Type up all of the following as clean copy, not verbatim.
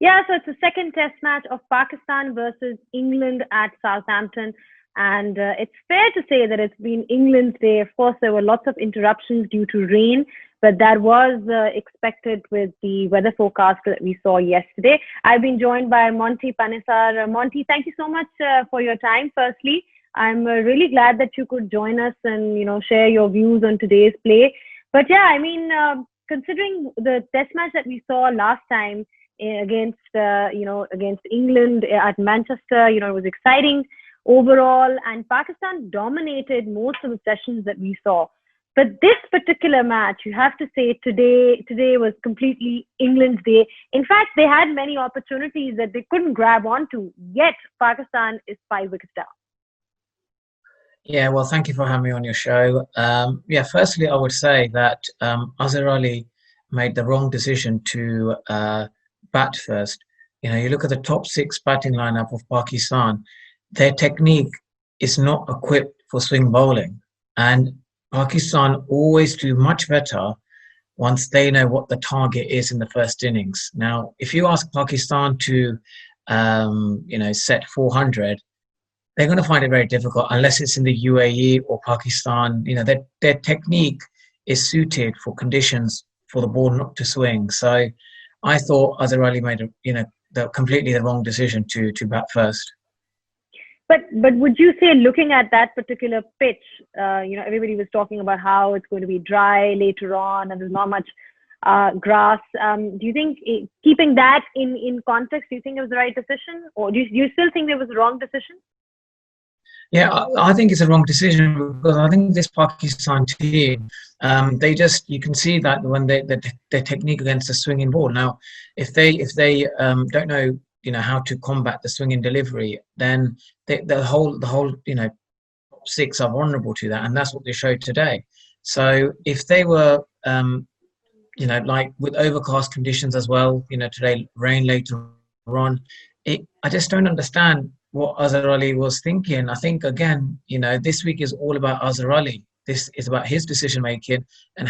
Yeah, so it's the second test match of Pakistan versus England at Southampton. And it's fair to say that it's been England's day. Of course, there were lots of interruptions due to rain, but that was expected with the weather forecast that we saw yesterday. I've been joined by Monty Panesar. Monty, thank you so much for your time, firstly. I'm really glad that you could join us and, share your views on today's play. But yeah, I mean, considering the test match that we saw last time, against against England at Manchester. It was exciting overall, and Pakistan dominated most of the sessions that we saw. But this particular match, you have to say, today was completely England's day. In fact, they had many opportunities that they couldn't grab onto, yet Pakistan is 5 wickets down. Yeah, well, thank you for having me on your show. Firstly, I would say that Azhar Ali made the wrong decision to bat first. You look at the top 6 batting lineup of Pakistan, their technique is not equipped for swing bowling. And Pakistan always do much better once they know what the target is in the first innings. Now, if you ask Pakistan to, set 400, they're going to find it very difficult unless it's in the UAE or Pakistan. Their technique is suited for conditions for the ball not to swing. So I thought Azhar Ali made completely the wrong decision to bat first. But would you say, looking at that particular pitch, everybody was talking about how it's going to be dry later on and there's not much grass. Do you think, keeping that in context, do you think it was the right decision, or do you still think it was the wrong decision? Yeah, I think it's a wrong decision because I think this Pakistan team, you can see that when their technique against the swinging ball. Now, if they don't know, how to combat the swinging delivery, then the whole 6 are vulnerable to that, and that's what they showed today. So if they were, like with overcast conditions as well, today rain later on, I just don't understand what Azhar Ali was thinking. I think, again, this week is all about Azhar Ali. This is about his decision making and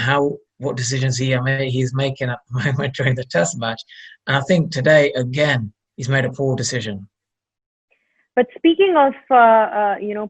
what decisions he's making at the moment during the test match. And I think today, again, he's made a poor decision. But speaking of,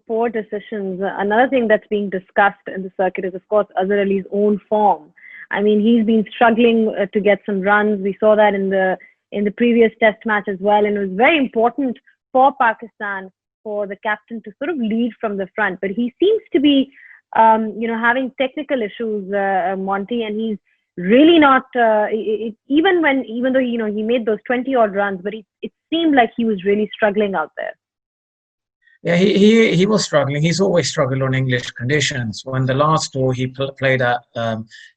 poor decisions, another thing that's being discussed in the circuit is, of course, Azhar Ali's own form. I mean, he's been struggling to get some runs. We saw that in the previous test match as well. And it was very important for Pakistan for the captain to sort of lead from the front. But he seems to be, having technical issues, Monty, and he's really not, even though, he made those 20 odd runs, but it seemed like he was really struggling out there. Yeah, he was struggling. He's always struggled on English conditions. When the last tour he played at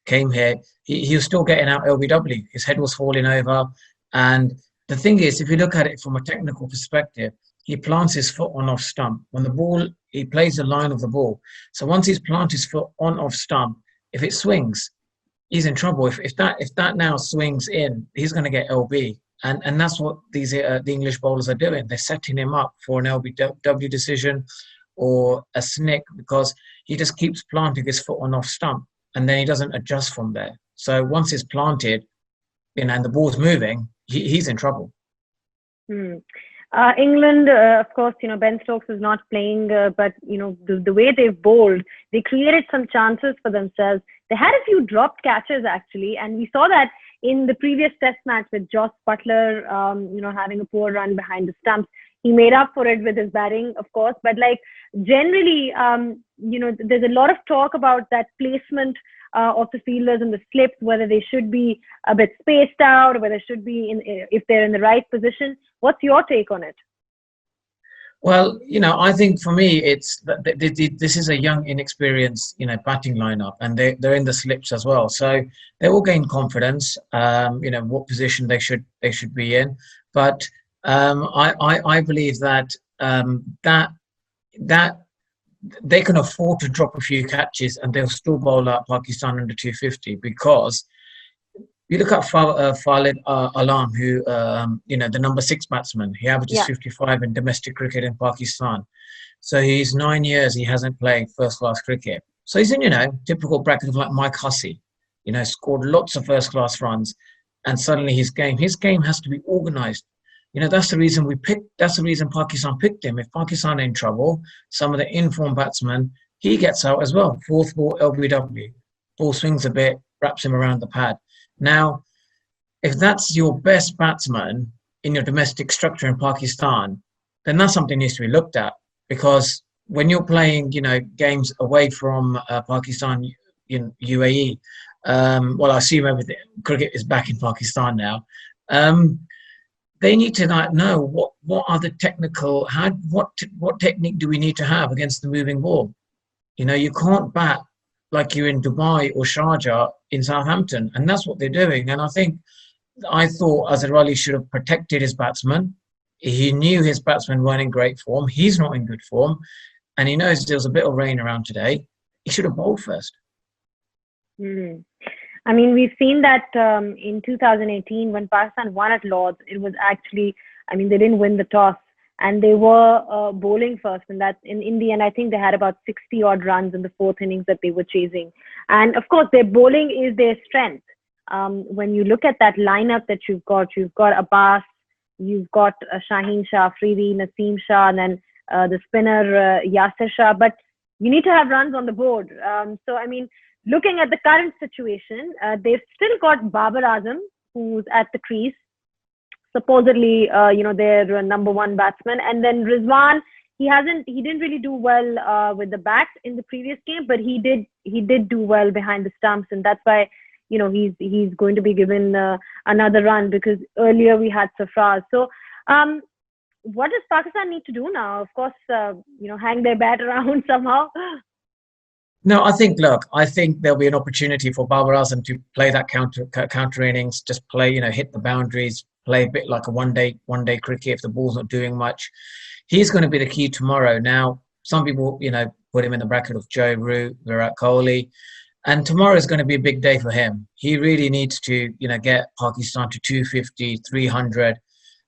came here, he was still getting out LBW. His head was falling over. And the thing is, if you look at it from a technical perspective, he plants his foot on off stump. When the ball, he plays the line of the ball. So once he's planted his foot on off stump, if it swings, he's in trouble. If that now swings in, he's going to get LB. And that's what these the English bowlers are doing. They're setting him up for an LBW decision or a snick because he just keeps planting his foot on off stump and then he doesn't adjust from there. So once it's planted and the ball's moving, he's in trouble. England, of course, Ben Stokes is not playing, but, the way they've bowled, they created some chances for themselves. They had a few dropped catches, actually, and we saw that in the previous test match with Joss Butler, having a poor run behind the stumps. He made up for it with his batting, of course, but generally, there's a lot of talk about that placement of the fielders in the slips, whether they should be a bit spaced out, or whether they should be if they're in the right position. What's your take on it? Well, I think for me, it's this is a young, inexperienced, batting lineup, and they're in the slips as well. So they will gain confidence, what position they should be in. But I believe that that they can afford to drop a few catches and they'll still bowl out Pakistan under 250 because you look at Khalid Alam, who, the number 6 batsman. He averages 55 in domestic cricket in Pakistan. So he's 9 years, he hasn't played first-class cricket. So he's in, typical bracket of like Mike Hussey, scored lots of first-class runs. and suddenly his game has to be organized. That's the reason that's the reason Pakistan picked him. If Pakistan are in trouble, some of the informed batsmen, he gets out as well. Fourth ball, LBW. Ball swings a bit, wraps him around the pad. Now, if that's your best batsman in your domestic structure in Pakistan, then that's something that needs to be looked at. Because when you're playing, games away from Pakistan, in UAE, well, I assume everything cricket is back in Pakistan now. They need to know what are the technical what technique do we need to have against the moving ball. You can't bat like you're in Dubai or Sharjah in Southampton, and that's what they're doing. And I thought Azhar Ali should have protected his batsman. He knew his batsmen weren't in great form. He's not in good form, and he knows there was a bit of rain around today. He should have bowled first. Mm. I mean, we've seen that in 2018 when Pakistan won at Lord's, it was actually, they didn't win the toss and they were bowling first. And that's in the end, I think they had about 60 odd runs in the fourth innings that they were chasing. And of course, their bowling is their strength. When you look at that lineup that you've got Abbas, you've got Shaheen Shah, Afridi, Naseem Shah, and then the spinner Yasir Shah. But you need to have runs on the board. Looking at the current situation, they've still got Babar Azam, who's at the crease, supposedly, their number one batsman. And then Rizwan, he didn't really do well with the bat in the previous game, but he did do well behind the stumps. And that's why, he's going to be given another run, because earlier we had Sarfraz. So, what does Pakistan need to do now? Of course, hang their bat around somehow. No, I think there'll be an opportunity for Babar Azam to play that counter innings, just play, hit the boundaries, play a bit like a one day cricket if the ball's not doing much. He's going to be the key tomorrow. Now, some people, put him in the bracket of Joe Root, Virat Kohli, and tomorrow is going to be a big day for him. He really needs to, get Pakistan to 250, 300.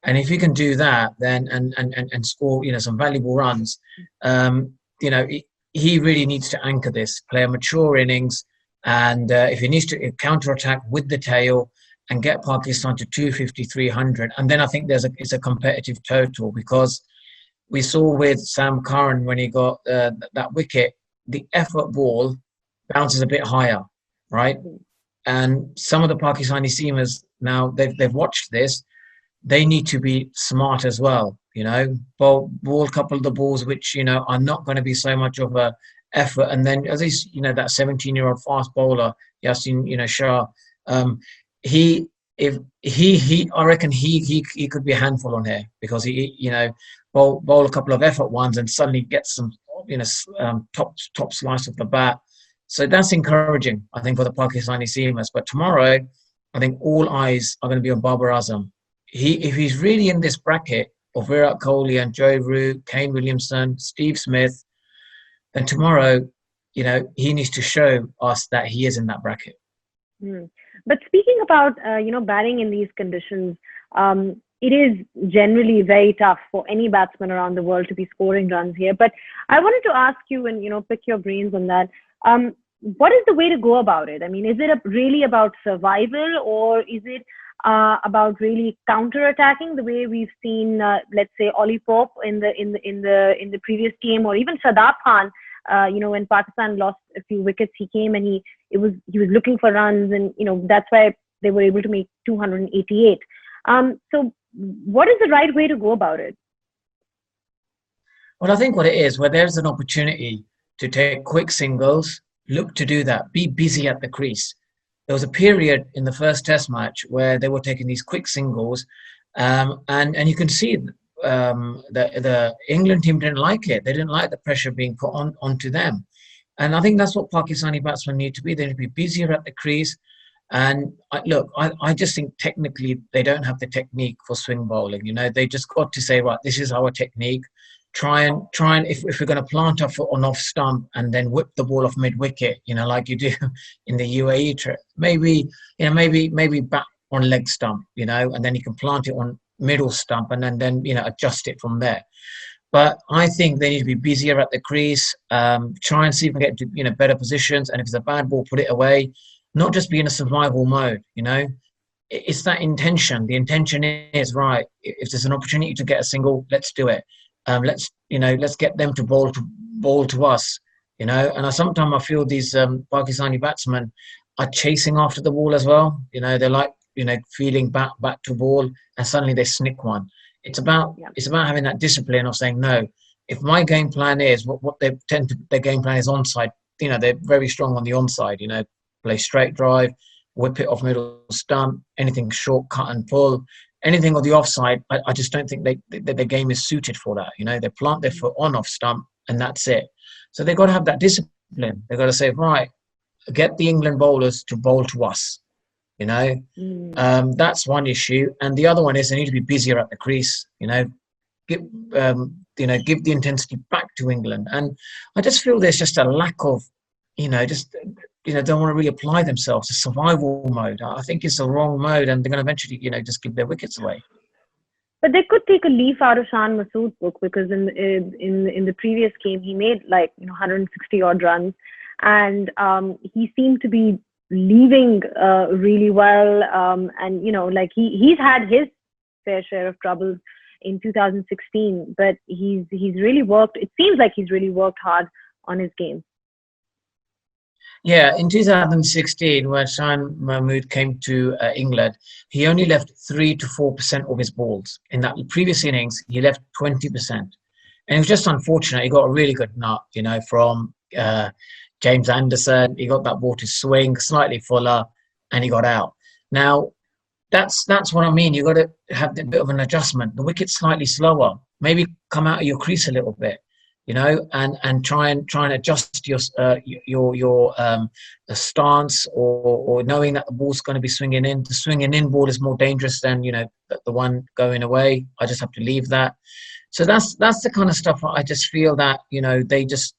And if he can do that, then and score, some valuable runs, he really needs to anchor this, play a mature innings, and if he needs to counter-attack with the tail and get Pakistan to 250, 300, and then I think it's a competitive total, because we saw with Sam Curran when he got that wicket, the effort ball bounces a bit higher, right? And some of the Pakistani seamers now they've watched this. They need to be smart as well. Ball a couple of the balls which are not going to be so much of a effort, and then as he's that 17-year-old fast bowler Yasin Shah, I reckon he could be a handful on here, because he bowl a couple of effort ones and suddenly get some top slice of the bat. So that's encouraging, I think, for the Pakistani seamers. But tomorrow, I think all eyes are going to be on Babar Azam. If he's really in this bracket of Virat Kohli and Joe Root, Kane Williamson, Steve Smith, then tomorrow, he needs to show us that he is in that bracket. But speaking about, batting in these conditions, it is generally very tough for any batsman around the world to be scoring runs here. But I wanted to ask you and, pick your brains on that. What is the way to go about it? Is it really about survival, or is it about really counter-attacking the way we've seen, let's say, Ollie Pope in the previous game, or even Shadab Khan, when Pakistan lost a few wickets, he came and he was looking for runs, and that's why they were able to make 288. So what is the right way to go about it? Well, I think what it is, where there's an opportunity to take quick singles, look to do that, be busy at the crease. There was a period in the first Test match where they were taking these quick singles, and you can see the England team didn't like it. They didn't like the pressure being put onto them, and I think that's what Pakistani batsmen need to be. They need to be busier at the crease. And I just think technically they don't have the technique for swing bowling. They just got to say, right, this is our technique. Try and if we're going to plant our foot on off stump and then whip the ball off mid wicket, like you do in the UAE trip, maybe bat on leg stump, and then you can plant it on middle stump and then adjust it from there. But I think they need to be busier at the crease, try and see if we can get to better positions, and if it's a bad ball, put it away, not just be in a survival mode. it's that intention. The intention is right. If there's an opportunity to get a single, let's do it. Let's get them to bowl to us. And sometimes I feel these Pakistani batsmen are chasing after the ball as well. They're like feeling back to ball, and suddenly they snick one. It's about having that discipline of saying no. If my game plan is what they tend to, their game plan is onside. They're very strong on the onside. Play straight drive, whip it off middle stump, anything short, cut and pull, anything on the offside. I just don't think their game is suited for that. They plant their foot on off stump and that's it. So they've got to have that discipline. They've got to say, right, get the England bowlers to bowl to us. That's one issue, and the other one is they need to be busier at the crease. Give give the intensity back to England, and I just feel there's just a lack of, don't want to really apply themselves to survival mode. I think it's the wrong mode, and they're going to eventually, just give their wickets away. But they could take a leaf out of Shan Masood's book, because in the previous game he made 160 odd runs, and he seemed to be leaving really well, and he's had his fair share of troubles in 2016, but he's really worked. It seems like he's really worked hard on his game. Yeah, in 2016, when Shan Mahmood came to England, he only left 3 to 4% of his balls. In that previous innings, he left 20%, and it was just unfortunate. He got a really good nut, from James Anderson. He got that ball to swing slightly fuller, and he got out. Now, that's what I mean. You got to have a bit of an adjustment. The wicket's slightly slower. Maybe come out of your crease a little bit, and try and adjust your stance, or knowing that the ball's going to be swinging in. The swinging in ball is more dangerous than the one going away. I just have to leave that. So that's the kind of stuff I just feel that they just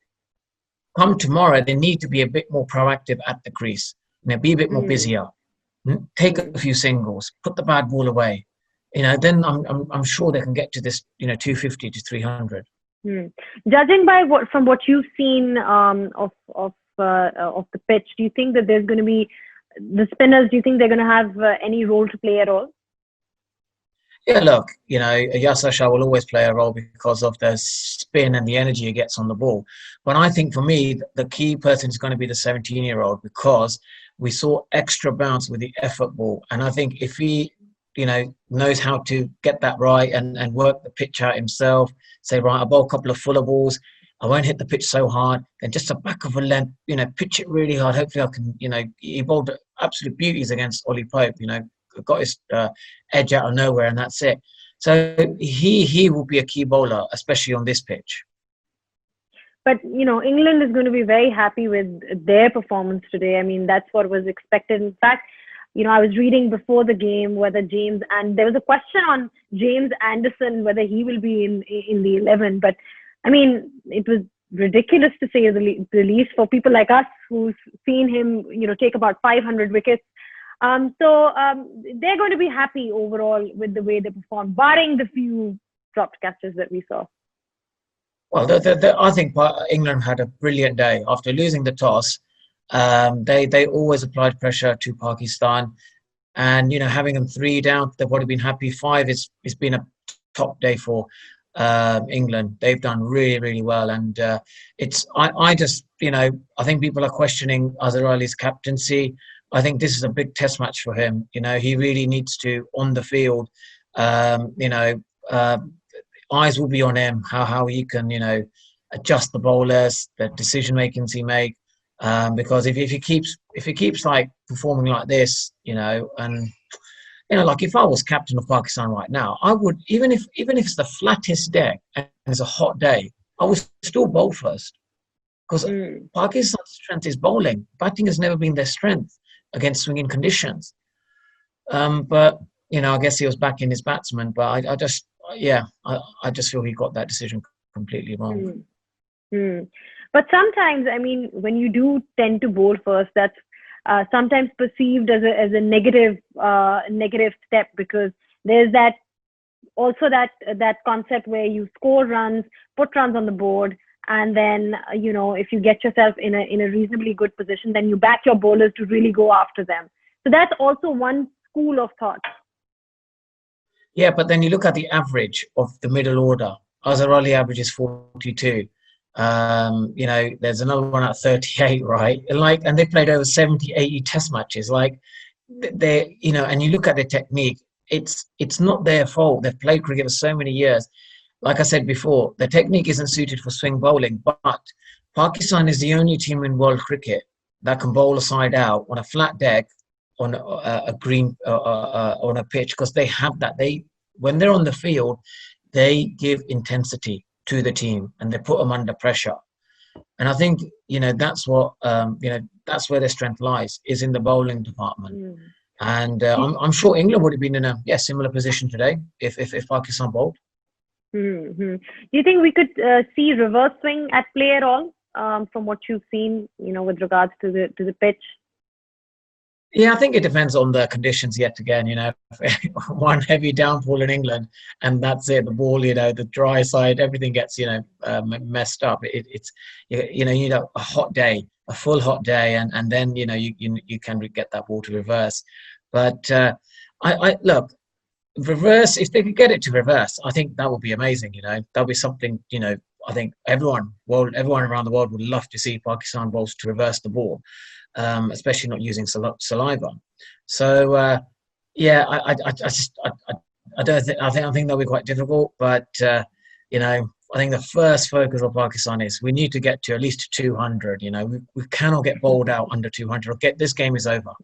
come tomorrow. They need to be a bit more proactive at the crease. Be a bit more busier. Take a few singles. Put the bad ball away. Then I'm sure they can get to this 250 to 300. Judging by what you've seen of the pitch, do you think that there's going to be the spinners? Do you think they're going to have any role to play at all? Yeah, look, Yasir Shah will always play a role because of the spin and the energy he gets on the ball. But I think for me, the key person is going to be the 17-year-old, because we saw extra bounce with the effort ball. And I think if he, knows how to get that right and work the pitch out himself, say, right, I'll bowl a couple of fuller balls, I won't hit the pitch so hard, then just a back of a length, pitch it really hard. Hopefully I can, he bowled absolute beauties against Ollie Pope, got his edge out of nowhere, and that's it. So he will be a key bowler, especially on this pitch. But, England is going to be very happy with their performance today. I mean, that's what was expected. In fact, I was reading before the game whether there was a question on James Anderson, whether he will be in the 11. But, I mean, it was ridiculous, to say the least, for people like us who've seen him, take about 500 wickets. So they're going to be happy overall with the way they performed, barring the few dropped catches that we saw. Well, I think England had a brilliant day. After losing the toss, they always applied pressure to Pakistan, and having them 3 down, they've already been happy. 5 it's been a top day for England. They've done really, really well, and I think people are questioning Azhar Ali's captaincy. I think this is a big test match for him. He really needs to, on the field, eyes will be on him, how he can, adjust the bowlers, the decision makings he make. Because if he keeps like performing like this, and like if I was captain of Pakistan right now, I would, even if it's the flattest deck and it's a hot day, I would still bowl first, because Pakistan's strength is bowling. Batting has never been their strength against swinging conditions. But I guess he was backing his batsman. But I just feel he got that decision completely wrong. But sometimes, I mean, when you do tend to bowl first, that's sometimes perceived as a negative step, because there's that concept where you score runs, put runs on the board, and then if you get yourself in a reasonably good position, then you back your bowlers to really go after them. So that's also one school of thought. Yeah, but then you look at the average of the middle order. Azhar Ali averages 42. There's another one at 38, right? And they played over 70, 80 test matches. And you look at the technique, it's not their fault. They've played cricket for so many years. Like I said before, the technique isn't suited for swing bowling, but Pakistan is the only team in world cricket that can bowl a side out on a flat deck on a green on a pitch, because they have that. When they're on the field, they give intensity to the team and they put them under pressure. And I think that's what that's where their strength lies, is in the bowling department. Mm. And I'm sure England would have been in a similar position today if Pakistan bowled. Mm-hmm. Do you think we could see reverse swing at play at all, from what you've seen, with regards to the pitch? Yeah, I think it depends on the conditions yet again. One heavy downpour in England, and that's it. The ball, the dry side, everything gets, messed up. It's you need a hot day, a full hot day, and then you can get that ball to reverse. But I look, reverse. If they could get it to reverse, I think that would be amazing. That'll be something. I think everyone around the world would love to see Pakistan bowls to reverse the ball. Especially not using saliva. So I think that'll be quite difficult. But I think the first focus of Pakistan is we need to get to at least 200. We cannot get bowled out under 200. This game is over.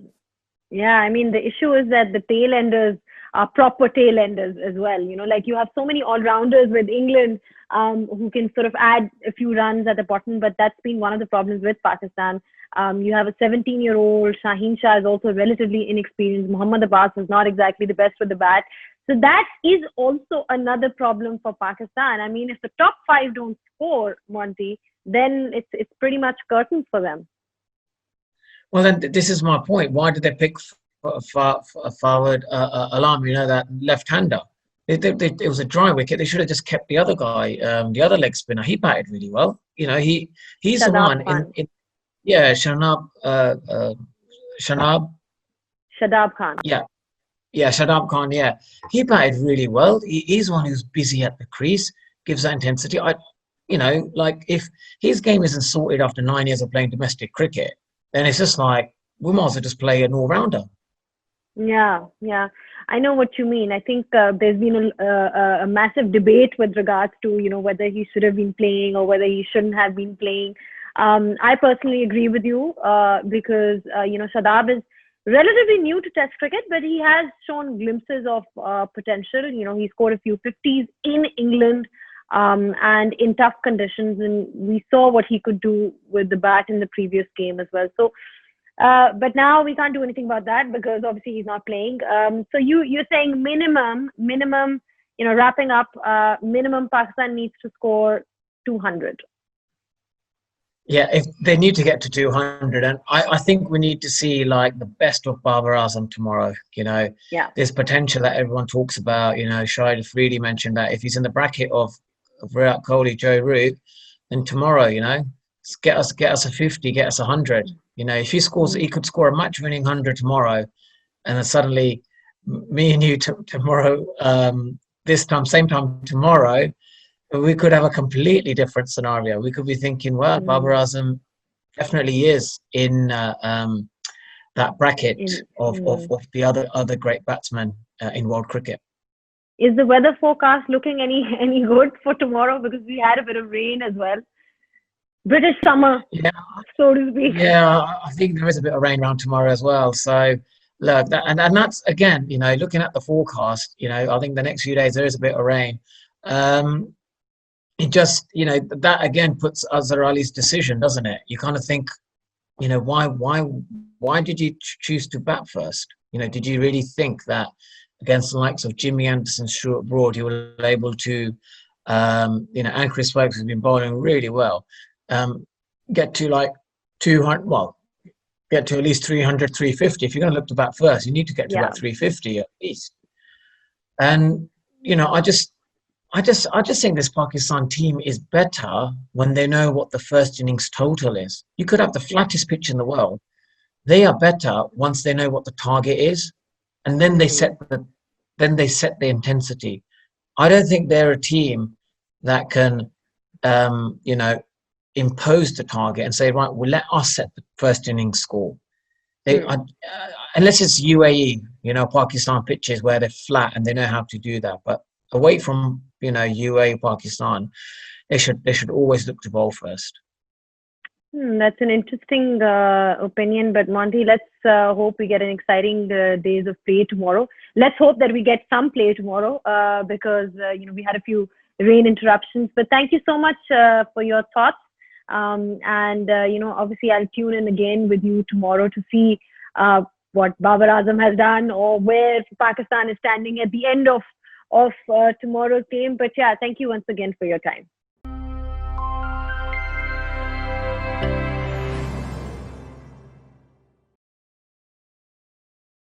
Yeah, I mean, the issue is that the tail enders are proper tail enders as well. You have so many all-rounders with England who can sort of add a few runs at the bottom, but that's been one of the problems with Pakistan. You have a 17-year-old, Shaheen Shah is also relatively inexperienced. Mohammad Abbas is not exactly the best with the bat. So that is also another problem for Pakistan. I mean, if the top five don't score, Monty, then it's pretty much curtains for them. Well, then this is my point. Why did they pick forward Alam, that left-hander? It was a dry wicket. They should have just kept the other guy, the other leg spinner. He batted really well. He's the one in Shadab Khan. Yeah, Shadab Khan. Yeah, he batted really well. He's one who's busy at the crease, gives that intensity. If his game isn't sorted after 9 years of playing domestic cricket, then it's just like we might as well just play an all-rounder. Yeah. I know what you mean. I think there's been a massive debate with regards to whether he should have been playing or whether he shouldn't have been playing. I personally agree with you because Shadab is relatively new to Test cricket, but he has shown glimpses of potential. He scored a few 50s in England and in tough conditions, and we saw what he could do with the bat in the previous game as well. So, but now we can't do anything about that because obviously he's not playing. So you're saying minimum, wrapping up, minimum Pakistan needs to score 200. Yeah, if they need to get to 200, and I think we need to see like the best of Babar Azam tomorrow. There's potential that everyone talks about. Shahid Afridi mentioned that if he's in the bracket of Virat Kohli, Joe Root, then tomorrow, get us a 50, get us 100. If he scores, he could score a match-winning 100 tomorrow, and then suddenly me and you tomorrow, same time tomorrow, we could have a completely different scenario. We could be thinking, well, Babar Azam definitely is in that bracket of the other great batsmen in world cricket. Is the weather forecast looking any good for tomorrow? Because we had a bit of rain as well. British summer, so to speak. Yeah, I think there is a bit of rain around tomorrow as well. So look, and that's again, looking at the forecast, I think the next few days there is a bit of rain. It just, that again puts Azhar Ali's decision, doesn't it? You kind of think, why did you choose to bat first? Did you really think that against the likes of Jimmy Anderson, Stuart Broad, you were able to, and Chris Stokes has been bowling really well, get to like 200, get to at least 300, 350. If you're going to look to bat first, you need to get to about 350 at least. And, I just think this Pakistan team is better when they know what the first innings total is. You could have the flattest pitch in the world. They are better once they know what the target is. and then they set the intensity. I don't think they're a team that can, you know, impose the target and say, right, well, let us set the first innings score. Unless it's UAE, you know, Pakistan pitches where they're flat and they know how to do that. But away from, you know, UAE, Pakistan, they should always look to bowl first. That's an interesting opinion, but Monty, let's hope we get an exciting days of play tomorrow. Let's hope that we get some play tomorrow because you know, we had a few rain interruptions. But thank you so much for your thoughts. And you know, obviously, I'll tune in again with you tomorrow to see what Babar Azam has done or where Pakistan is standing at the end of tomorrow's game. But yeah, thank you once again for your time.